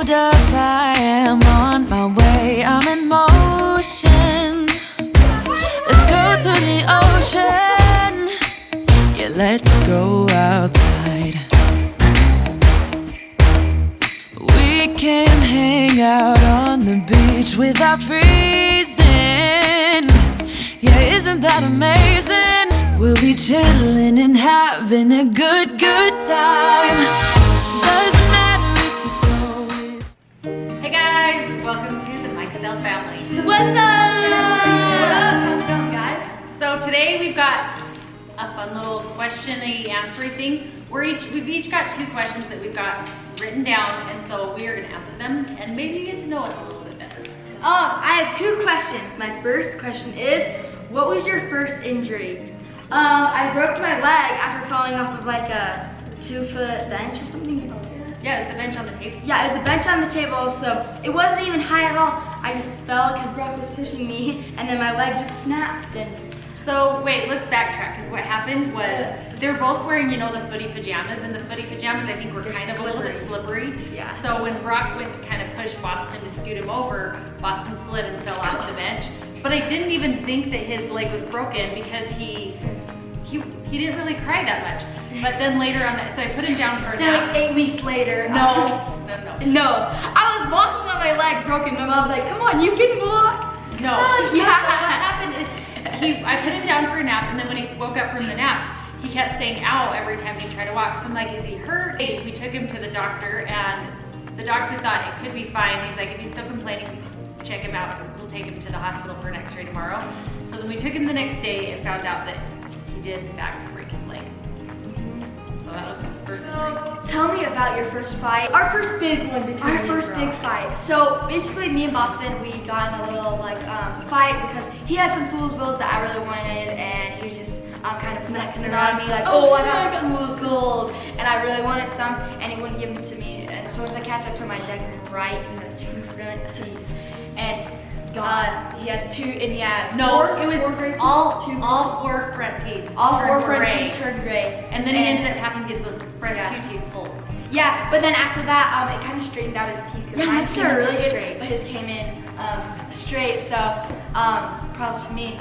Hold up, I am on my way, I'm in motion. Let's go to the ocean. Yeah, let's go outside. We can hang out on the beach without freezing. Yeah, isn't that amazing? We'll be chilling and having a good time. Doesn't matter if the snow is. Hey guys, welcome to the Mikesell Family. What's up? How's it going, guys? So today we've got a fun little question-y answer thing. We've each got 2 questions that we've got written down, and so we are going to answer them and maybe get to know us a little bit better. I have 2 questions. My first question is, what was your first injury? I broke my leg after falling off of like a 2-foot bench or something. Yeah, it's the bench on the table. Yeah, it was a bench on the table, so it wasn't even high at all. I just fell because Brock was pushing me, and then my leg just snapped. And so wait, let's backtrack, because what happened was they're both wearing, you know, the footy pajamas, and the footy pajamas I think were kind of a little bit slippery. Yeah. So when Brock went to kind of push Boston to scoot him over, Boston slid and fell off the bench. But I didn't even think that his leg was broken because he didn't really cry that much. But then later on, so I put him down for a then nap. like 8 weeks later. No. I was walking on my leg broken. My mom was like, come on, you can walk. No. Yeah. So what happened is I put him down for a nap, and then when he woke up from the nap, he kept saying ow every time he tried to walk. So I'm like, is he hurt? We took him to the doctor, and the doctor thought it could be fine. He's like, if he's still complaining, check him out. We'll take him to the hospital for an x-ray tomorrow. So then we took him the next day and found out that he did in fact break his leg. So that was the first injury. Tell me about your first fight. Our first big one between Our first big fight. So basically me and Boston, we got in a little like fight because he had some fool's gold that I really wanted, and he was just kind of messing around me like, oh, I got fool's gold, and I really wanted some, and he wouldn't give them to me. And so once I catch up to my deck right in the 2 front teeth, and he has 2, and he had No, 4, it was all 4 front teeth. all 4 front gray. teeth turned gray. And then he ended up having to get those front 2 teeth pulled. Yeah, but then after that, it kind of straightened out his teeth. Yeah, mine came in really good, but his came in straight. So, props to me.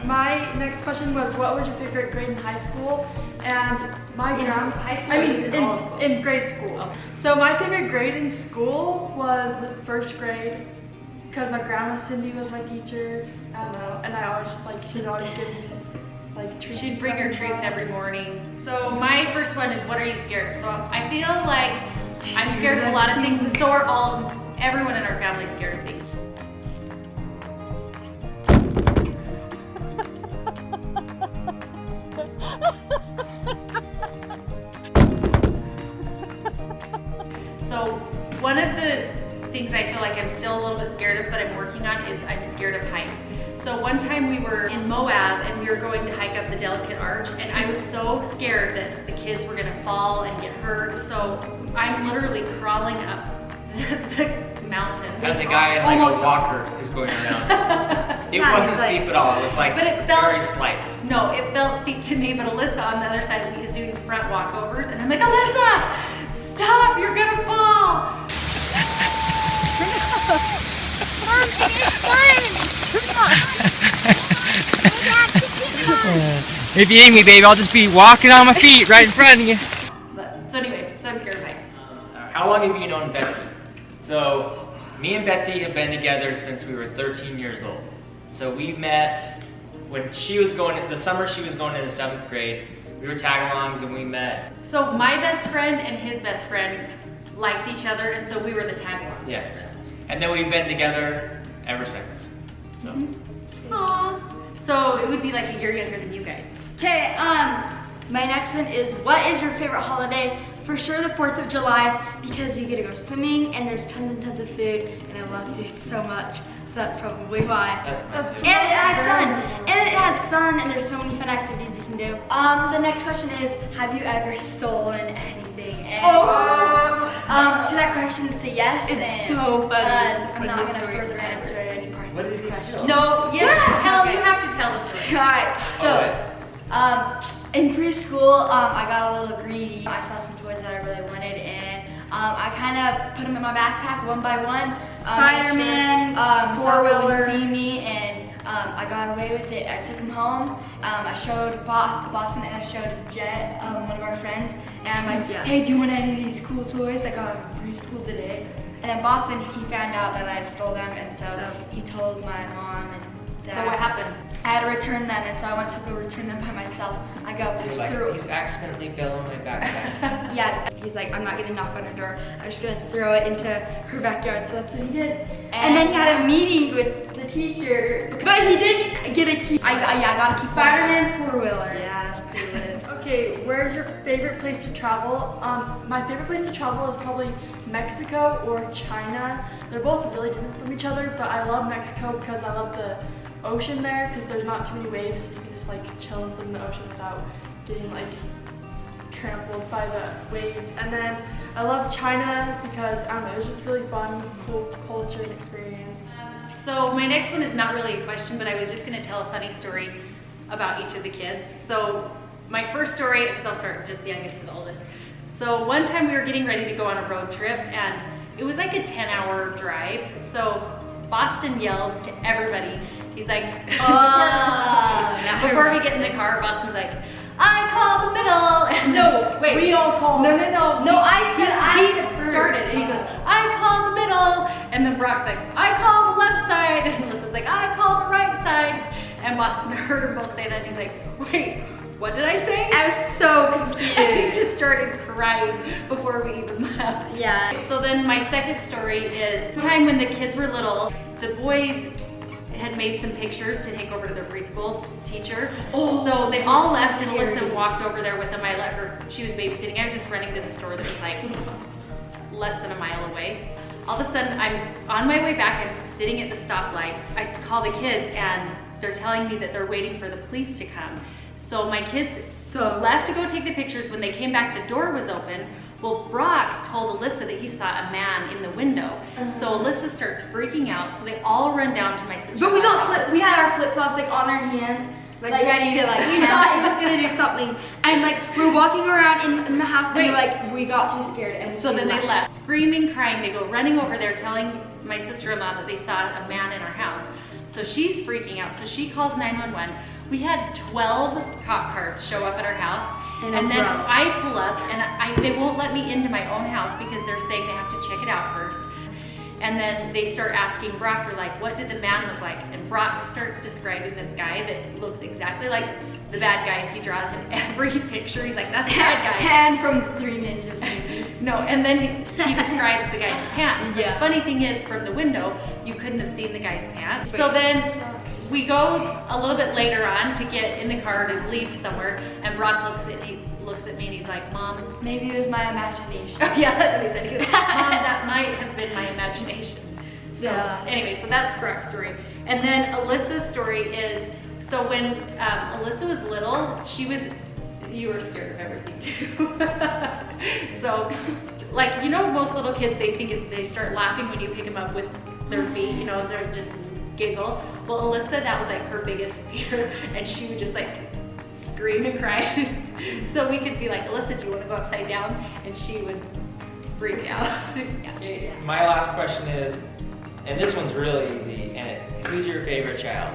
My next question was, what was your favorite grade in high school? And my high school? in grade school. Oh. So my favorite grade in school was 1st grade, because my grandma Cindy was my teacher. I don't know, and I always just like, she'd always give me like treats. She'd bring her treats every morning. So my first one is, what are you scared of? So I feel like I'm scared of a lot of things, and so are everyone in our family scared of things. So one of the things I feel like I'm still a little bit scared of, but I'm working on, is I'm scared of heights. So one time we were in Moab and we were going to hike up the Delicate Arch, and I was so scared that the kids were gonna fall and get hurt. So I'm literally crawling up the mountain. As a guy in like a walker is going around. It wasn't steep at all. It was like very slight. No, it felt steep to me, but Alyssa on the other side of me is doing front walkovers, and I'm like, Alyssa, stop, you're gonna fall. Mom, it is fun! Come on! If you need me, baby, I'll just be walking on my feet right in front of you. So anyway, so I'm scared of heights. How long have you known Betsy? So, me and Betsy have been together since we were 13 years old. So we met when she was the summer she was going into 7th grade. We were tag-alongs and we met. So my best friend and his best friend liked each other, and so we were the tag-along. Yeah. And then we've been together ever since. So. Aww. So it would be like a year younger than you guys. Okay, my next one is, what is your favorite holiday? For sure the 4th of July, because you get to go swimming and there's tons and tons of food, and I love food so much. So that's probably why. That's And it has sun. And it has sun, and there's so many fun activities you can do. The next question is, have you ever stolen anything? And, to that question, it's a yes. It's so funny. I'm not gonna further answer any part of this question. No, you have to tell us. Alright, so in preschool, I got a little greedy. I saw some toys that I really wanted, and I kind of put them in my backpack one by one. Spider-Man, four-wheeler. See me, and I got away with it. I took him home. I showed Boston and I showed Jet, one of our friends, and I'm like, hey, do you want any of these cool toys? I got them from preschool today. And then Boston, he found out that I stole them, and so he told my mom and dad. So what happened? I had to return them, and so I went to go return them by myself. I go push through. He's accidentally fell in my backpack. Yeah, he's like, I'm not gonna knock on her door. I'm just gonna throw it into her backyard. So that's what he did. And then he had a meeting with the teacher. But he did get a key. I got a key. Spider-Man four-wheeler. Yeah, that's pretty lit. Okay, where's your favorite place to travel? My favorite place to travel is probably Mexico or China. They're both really different from each other, but I love Mexico because I love the ocean there because there's not too many waves, so you can just like chill in the ocean without getting like trampled by the waves. And then I love China because I don't know, it's just really fun, cool culture and experience. So my next one is not really a question, but I was just going to tell a funny story about each of the kids. So my first story, because I'll start just the youngest to the oldest. So one time we were getting ready to go on a road trip, and it was like a 10-hour drive. So Boston yells to everybody. He's like, before we get in the car, Boston's like, I call the middle. And No, wait, we all call. No, I started, and he goes, I call the middle. And then Brock's like, I call the left side. And Alyssa's like, I call the right side. And Boston heard them both say that, and he's like, wait, what did I say? I was so confused. And he just started crying before we even left. Yeah. So then my second story is one time when the kids were little, the boys had made some pictures to take over to their preschool teacher. So they all left, and Alyssa walked over there with them. I let her, she was babysitting. I was just running to the store that was like less than a mile away. All of a sudden, I'm on my way back. I'm sitting at the stoplight. I call the kids, and they're telling me that they're waiting for the police to come. So my kids left to go take the pictures. When they came back, the door was open. Well, Brock told Alyssa that he saw a man in the window. So Alyssa starts freaking out. So they all run down to my sister's But we house. we had our flip-flops like on our hands, like ready to like, we thought it was gonna do something. And like we're walking around in the house, and we're like, we got too scared. And So then they left, screaming, crying. They go running over there telling my sister-in-law that they saw a man in our house. So she's freaking out. So she calls 911. We had 12 cop cars show up at our house. And then I pull up, and they won't let me into my own house because they're saying they have to check it out first. And then they start asking Brock, they're like, what did the man look like? And Brock starts describing this guy that looks exactly like the bad guys he draws in every picture. He's like, that's the bad guy. Pan from Three Ninjas movie. No, and then he describes the guy's pants. Yeah. The funny thing is, from the window, you couldn't have seen the guy's pants. So then we go a little bit later on to get in the car to leave somewhere, and Brock looks at me and he's like, Mom. Maybe it was my imagination. Yeah, that's what he said. He goes, Mom, that might have been my imagination. So Yeah. anyway, so that's Brock's story. And then Alyssa's story is, so when Alyssa was little, you were scared of everything too. So, like, you know, most little kids, they start laughing when you pick them up with their feet, you know, they're just giggle. Well, Alyssa, that was like her biggest fear, and she would just like scream and cry. So we could be like, Alyssa, do you want to go upside down? And she would freak out. Yeah. My last question is, and this one's really easy, and it's, who's your favorite child?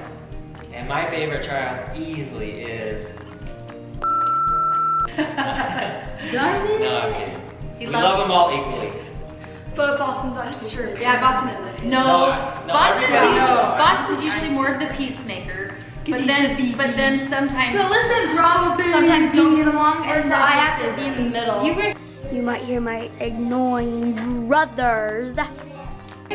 And my favorite child easily is... Darn it. No, I'm kidding. He We loves love them all equally. But Boston's actually true. Yeah, Boston is the No, No, Boston's usually more of the peacemaker. But then sometimes So listen, Rob sometimes don't get along, and so I have to be in the middle. You might hear my annoying brothers.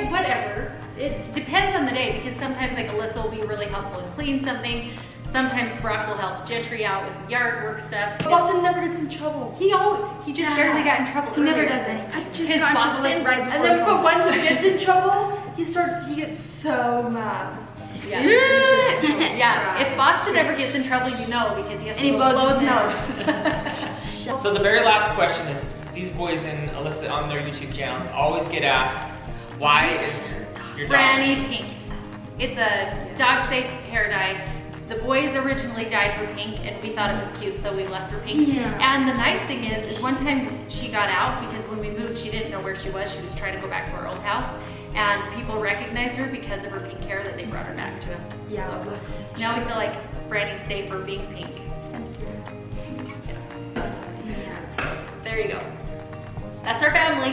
whatever. It depends on the day, because sometimes like Alyssa will be really helpful and clean something. Sometimes Brock will help Gentry out with yard work stuff. Boston never gets in trouble. He just barely got in trouble. He never earlier. does anything. I just His got in trouble Boston- like right before. And then, but when he gets in trouble, he gets so mad. Yeah. Yeah. If Boston ever gets in trouble, you know, because he has And he to blows blow his his nose. So the very last question is, these boys and Alyssa on their YouTube channel always get asked, why is your dog? Franny Pink. It's a dog safe hair dye. The boys originally dyed her pink, and we thought it was cute, so we left her pink. Yeah. And the nice thing is one time she got out, because when we moved, she didn't know where she was. She was trying to go back to her old house. And people recognized her because of her pink hair that they brought her back to us. Yeah. So now we feel like Brandy's safe for being pink. Yeah. So there you go. That's our family.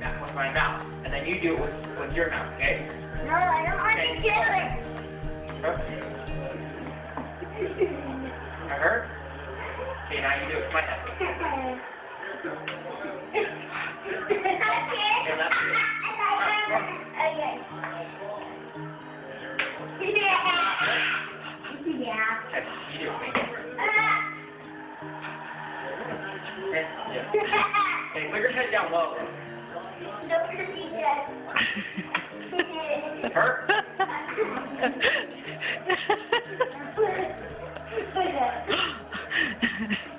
Mouth with my mouth. And then you do it with your mouth, okay? No, I don't want to do it. I heard? Okay, now you do it with my head. Okay, left ear. Okay. Yeah. Okay, you do it with me. Okay, yeah. Okay, put your head down low. Don't repeat that. Hurt? Okay.